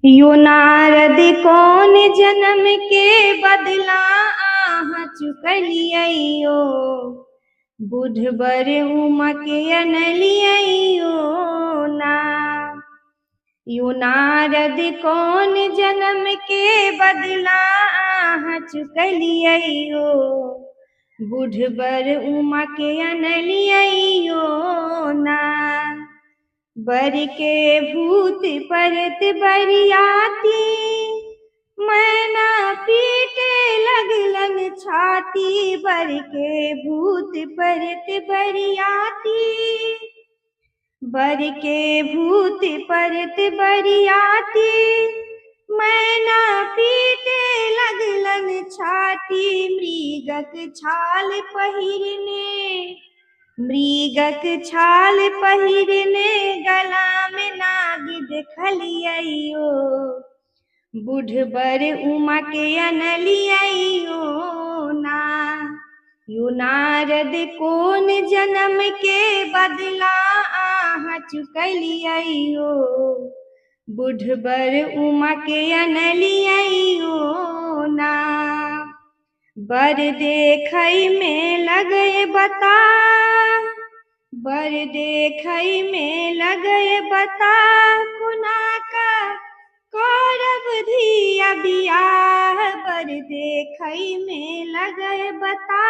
यो नारद कौन जन्म के बदला आह चुकलियो। बुधबर उमा के अनलियो ना। यो नारद कौन जन्म के बदला आह चुकलियो। बुधबर उमा के अनलियो ना। बर के भूत परत बरियाती, मैना पीटे लगलन छाती। बर के भूत परत बरियाती, बर के भूत परत बरियाती, मैना पीटे लगलन छाती। मृगक छाल पहिरने, मृगक छाल पहिरने, गला में नाग देखलियो। बुधबर उमा के अनलियो ना। यो नारद कौन जन्म के बदला आह चुकलियो। बुधबर उमा के अनलियो ना। बर देखै में लगे बता, बर देखै में लगे बता, कुना का करब धिया बियाह। बर देखै में लगे बता,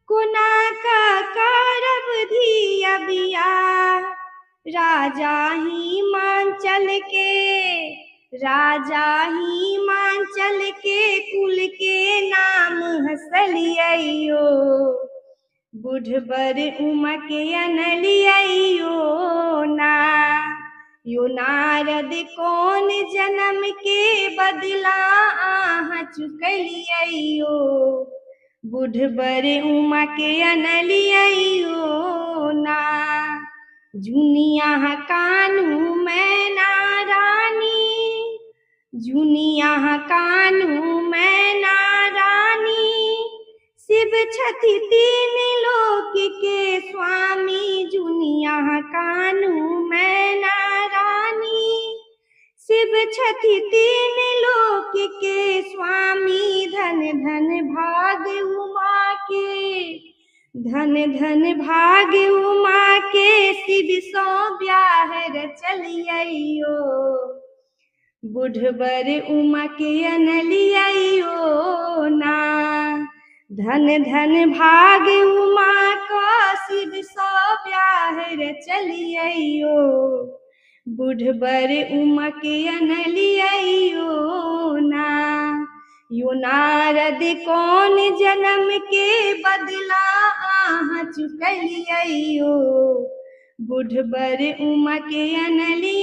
कुना का करब धिया बियाह। राजा हिमांचल के, राजा हिमांचल के कुल के नाम हंसलियो। बुधबर उमा के अनलियो ना। यो नारद कौन जन्म के बदला आह चुकलियो। बुधबर उमा के अनलियो ना। जुनिया कानू मैना रानी, जुनिया कानू मैना रानी, शिव छथि तीन लोक के स्वामी। जुनिया कानू मैना रानी, शिव छथि तीन लोक के स्वामी। धन धन भाग उमा के, धन धन भाग उमा के, शिव सो ब्याह रचलियो। बुधबर उमा के अनलियो ना। धन धन भाग उमा का, शिव सो ब्याह रचलियो। बुधबर उमा के अनलियो ना। यो नारद कौन जन्म के बदला आह चुकलियो। बुधबर उमा के अनलियो।